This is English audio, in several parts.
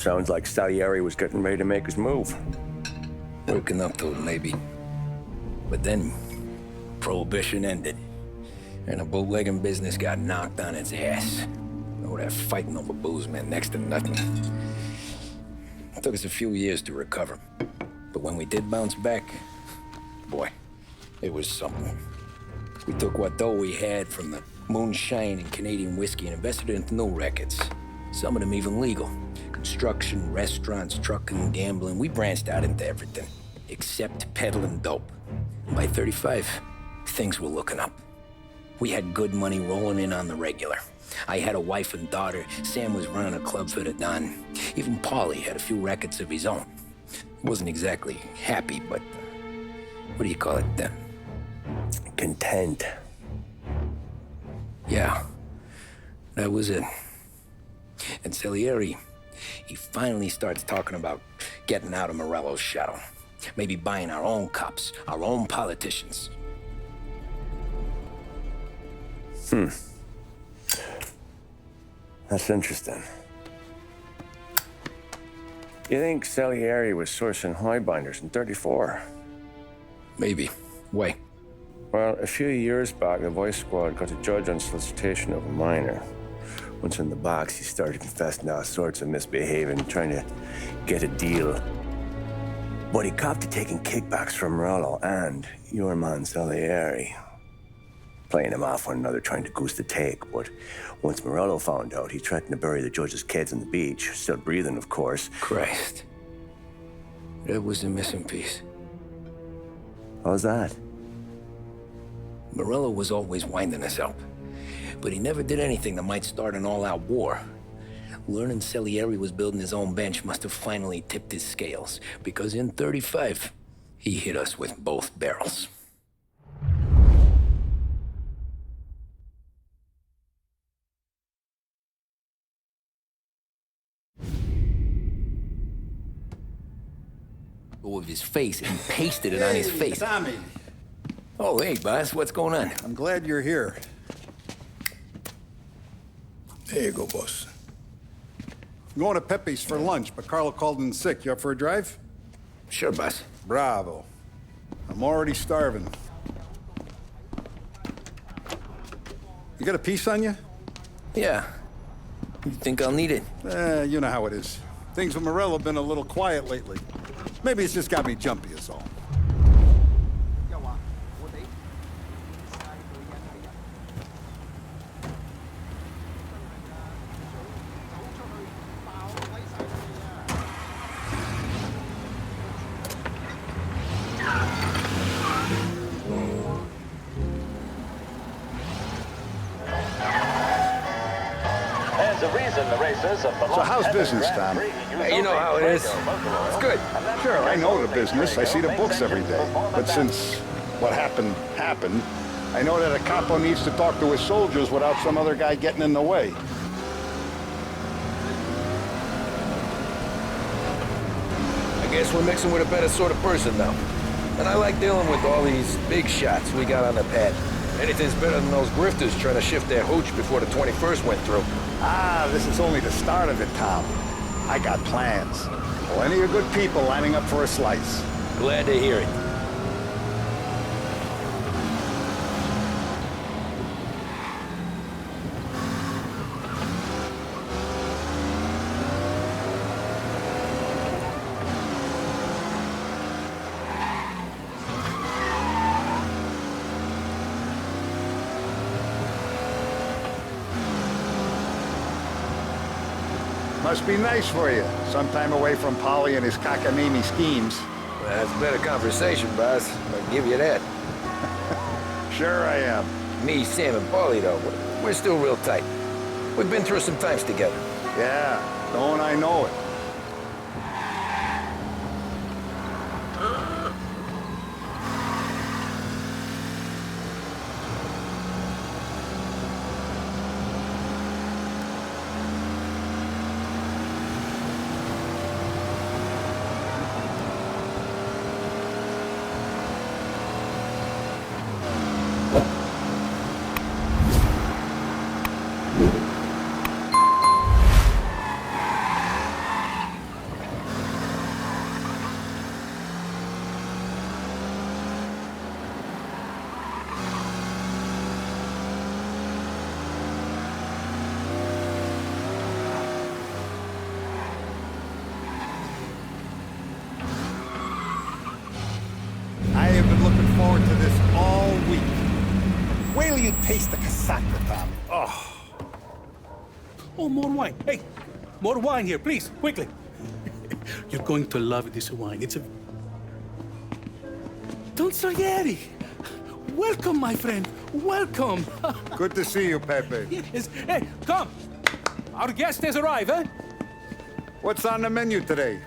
Sounds like Salieri was getting ready to make his move. Working up to it, maybe. But then, Prohibition ended, and the bootlegging business got knocked on its ass. Oh, that fighting over booze meant next to nothing. It took us a few years to recover. But when we did bounce back, boy, it was something. We took what dough we had from the moonshine and Canadian whiskey and invested it into new rackets. Some of them even legal. Construction, restaurants, trucking, gambling. We branched out into everything, except peddling dope. And by 35, things were looking up. We had good money rolling in on the regular. I had a wife and daughter. Sam was running a club for the Don. Even Paulie had a few rackets of his own. He wasn't exactly happy, but what do you call it then? Content. Yeah, that was it. And Salieri, he finally starts talking about getting out of Morello's shadow. Maybe buying our own cops, our own politicians. That's interesting. You think Salieri was sourcing highbinders in 34? Maybe. Why? Well, a few years back, the Vice Squad got a judge on solicitation of a minor. Once in the box, he started confessing all sorts of misbehaving, trying to get a deal. But he copped to taking kickbacks from Morello and your man Salieri. Playing him off one another, trying to goose the take. But once Morello found out, he threatened to bury the judge's kids on the beach. Still breathing, of course. Christ. That was the missing piece. How's that? Morello was always winding us up. But he never did anything that might start an all-out war. Learning Salieri was building his own bench must have finally tipped his scales. Because in 35, he hit us with both barrels. Of his face and pasted it on his face. Tommy. Oh, hey, boss, what's going on? I'm glad you're here. There you go, boss. I'm going to Pepe's for lunch, but Carlo called in sick. You up for a drive? Sure, boss. Bravo. I'm already starving. You got a piece on you? Yeah. You think I'll need it? You know how it is. Things with Morello have been a little quiet lately. Maybe it's just got me jumpy is all. So how's business, Tom? Hey, you know how it is. It's good. Sure, I know the business. I see the books every day. But since what happened, I know that a capo needs to talk to his soldiers without some other guy getting in the way. I guess we're mixing with a better sort of person now. And I like dealing with all these big shots we got on the pad. Anything's better than those grifters trying to shift their hooch before the 21st went through. Ah, this is only the start of it, Tom. I got plans. Plenty of good people lining up for a slice. Glad to hear it. Must be nice for you. Some time away from Polly and his cockamamie schemes. Well, that's better conversation, boss. I'll give you that. Sure I am. Me, Sam, and Paulie, though, we're still real tight. We've been through some times together. Yeah, don't I know it. Oh, more wine. Hey, more wine here, please, quickly. You're going to love this wine. It's a... Don Salieri! Welcome, my friend. Welcome. Good to see you, Pepe. Yes. Hey, come. Our guest has arrived, eh? What's on the menu today?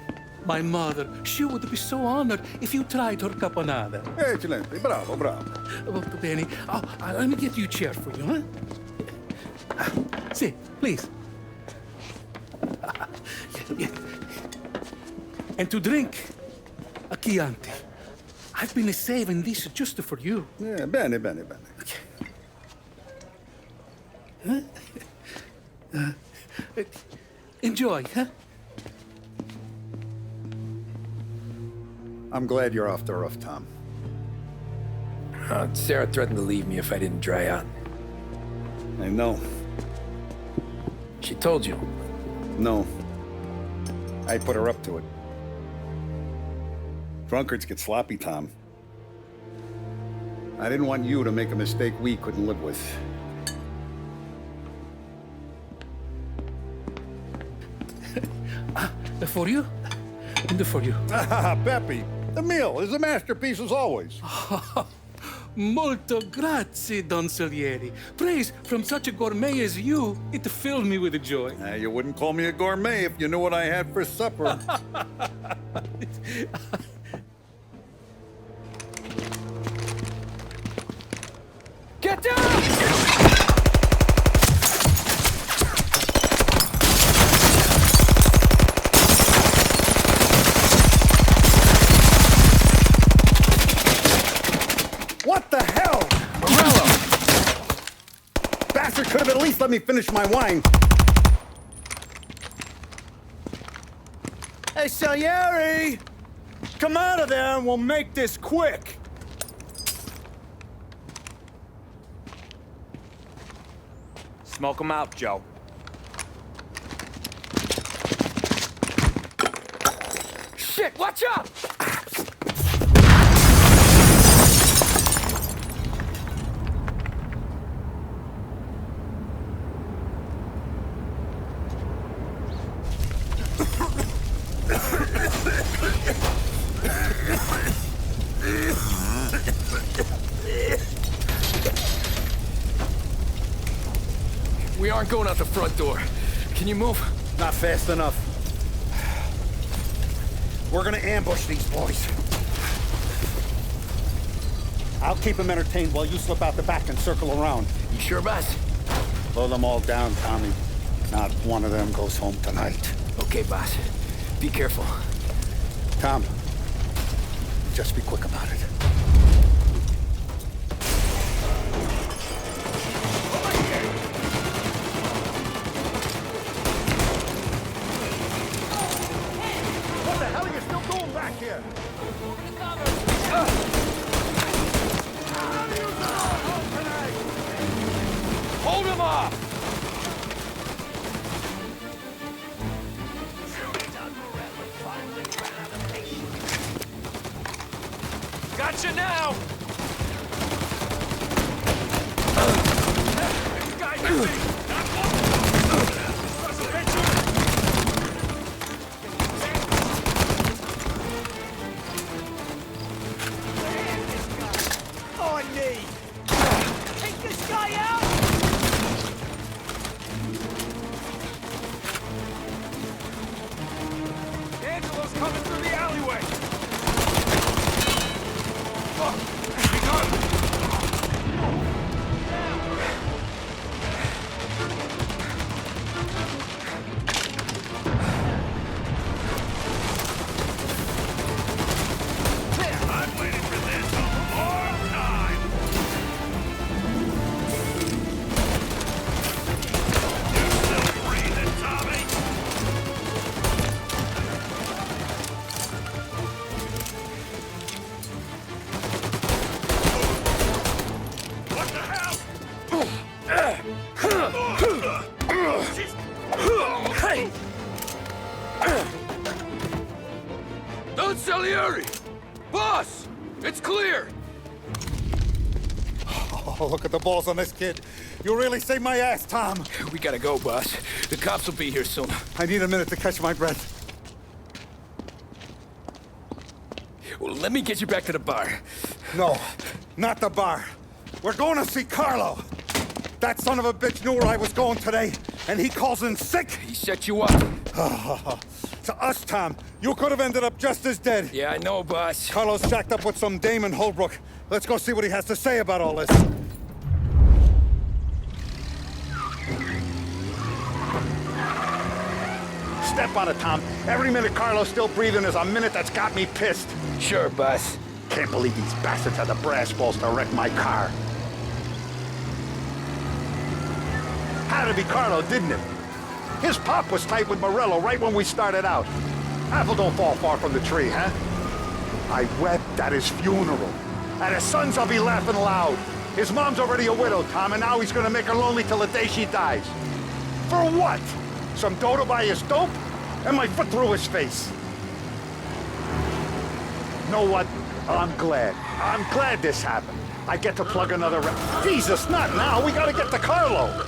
My mother, she would be so honored if you tried her caponata. Excellent. Bravo, bravo. Molto bene. Oh, let me get you a chair for you, huh? Sit, please. Yeah. And to drink, a Chianti. I've been saving this just for you. Yeah, bene, bene, bene. Enjoy, huh? I'm glad you're off the roof, Tom. Sarah threatened to leave me if I didn't dry out. I know. She told you. No. I put her up to it. Drunkards get sloppy, Tom. I didn't want you to make a mistake we couldn't live with. For you, and for you. Pepe, the meal is a masterpiece as always. Molto grazie, Don Salieri. Praise from such a gourmet as you, it filled me with joy. You wouldn't call me a gourmet if you knew what I had for supper. Get down! What the hell? Morello! Bastard could have at least let me finish my wine. Hey, Salieri! Come out of there and we'll make this quick. Smoke 'em out, Joe. Shit, watch out! We aren't going out the front door. Can you move? Not fast enough. We're gonna ambush these boys. I'll keep them entertained while you slip out the back and circle around. You sure, boss? Blow them all down, Tommy. Not one of them goes home tonight. Okay, boss. Be careful. Tom, just be quick about it. What the hell are you still doing back here? Hold him off! Gotcha now! On me! Take this guy out! Angelo's coming through the alleyway! Fuck! Hang on! I'm waiting for this a long time! You still breathing, Tommy? What the hell? Hey! Don Salieri! Boss! It's clear! Oh, look at the balls on this kid. You really saved my ass, Tom. We gotta go, boss. The cops will be here soon. I need a minute to catch my breath. Well, let me get you back to the bar. No, not the bar. We're going to see Carlo. That son of a bitch knew where I was going today, and he calls in sick. He set you up. To us, Tom, you could have ended up just as dead. Yeah, I know, boss. Carlo's shacked up with some dame in Holbrook. Let's go see what he has to say about all this. Step on it, Tom. Every minute Carlo's still breathing is a minute that's got me pissed. Sure, boss. Can't believe these bastards had the brass balls to wreck my car. Had to be Carlo, didn't it? His pop was tight with Morello right when we started out. Apple don't fall far from the tree, huh? I wept at his funeral. At his sons, I'll be laughing loud. His mom's already a widow, Tom, and now he's gonna make her lonely till the day she dies. For what? Some dough to buy his dope? And my foot through his face. Know what? I'm glad. I'm glad this happened. I get to plug another Jesus, not now. We gotta get to Carlo.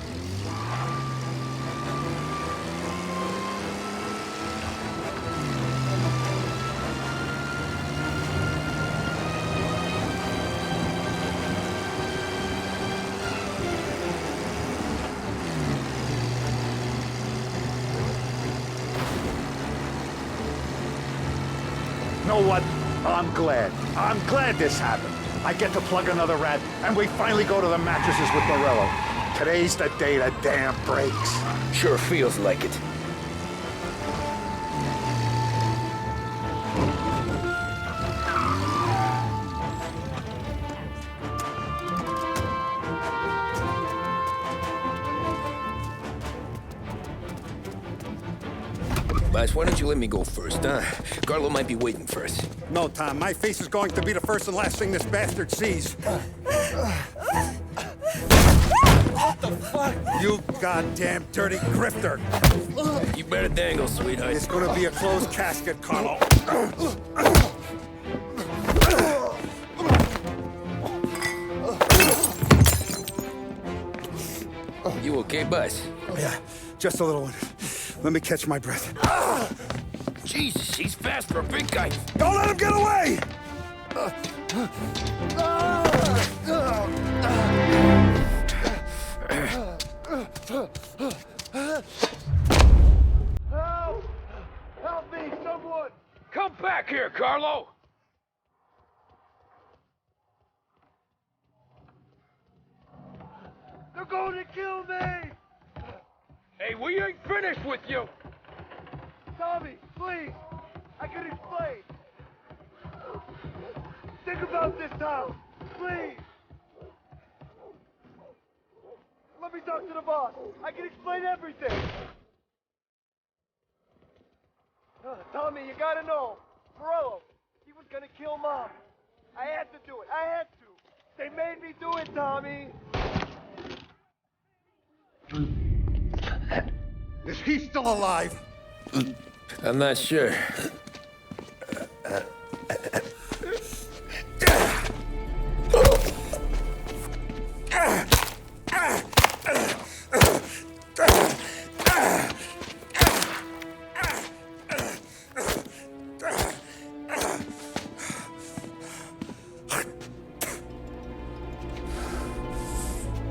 Know what? I'm glad. I'm glad this happened. I get to plug another rat, and we finally go to the mattresses with Morello. Today's the day the dam breaks. Sure feels like it. Boss, why don't you let me go first, huh? Carlo might be waiting for us. No, Tom, my face is going to be the first and last thing this bastard sees. What the fuck? You goddamn dirty grifter. You better dangle, sweetheart. It's gonna be a closed casket, Carlo. You okay, boss? Yeah, just a little one. Let me catch my breath. Jesus, he's fast for a big guy. Don't let him get away! Help! Help me, someone! Come back here, Carlo! They're going to kill me! Hey, we ain't finished with you! Tommy, please! I can explain! Think about this, Tom! Please! Let me talk to the boss! I can explain everything! Tommy, you gotta know! Morello, he was gonna kill Mom! I had to do it! I had to! They made me do it, Tommy! Is he still alive? I'm not sure.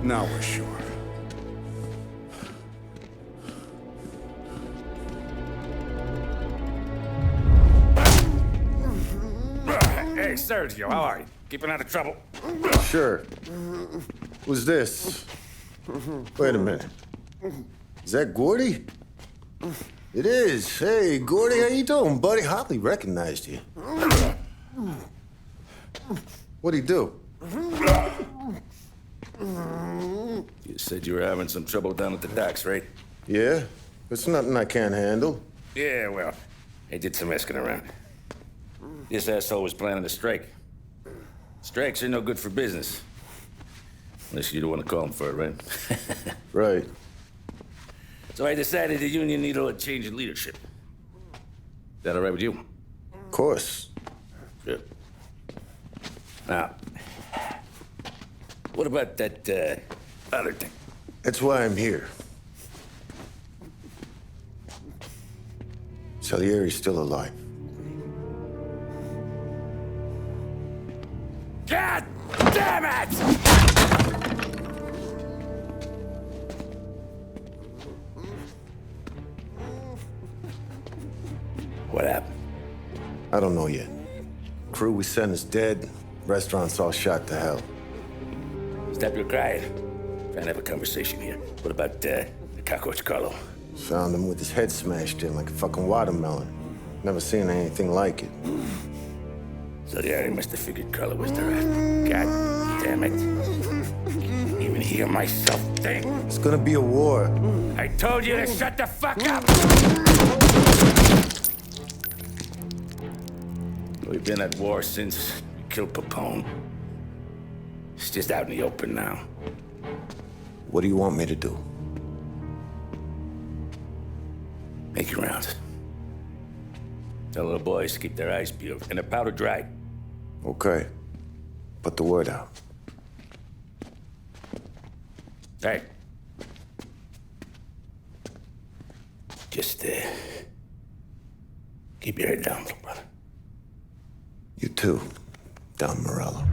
Now we're sure. Hey, Sergio, how are you? Keeping out of trouble? Sure. Who's this? Wait a minute. Is that Gordy? It is. Hey, Gordy, how you doing, buddy? Hardly recognized you. What'd he do? You said you were having some trouble down at the docks, right? Yeah? It's nothing I can't handle. Yeah, well, he did some asking around. This asshole was planning a strike. Strikes are no good for business. Unless you don't want to call him for it, right? Right. So I decided the union needed a change in leadership. That all right with you? Of course. Good. Now, what about that other thing? That's why I'm here. Salieri's still alive. God damn it! What happened? I don't know yet. Crew we sent is dead. Restaurant's all shot to hell. Stop your crying. Trying to have a conversation here. What about the cockroach Carlo? Found him with his head smashed in like a fucking watermelon. Never seen anything like it. Salieri must have figured Carlo was the rat. God damn it. Can't even hear myself think. It's gonna be a war. I told you to shut the fuck up! We've been at war since we killed Papone. It's just out in the open now. What do you want me to do? Make your rounds. Tell the boys to keep their eyes peeled and their powder dry. Okay. Put the word out. Hey. Just, keep your head down, little brother. You too, Don Morello.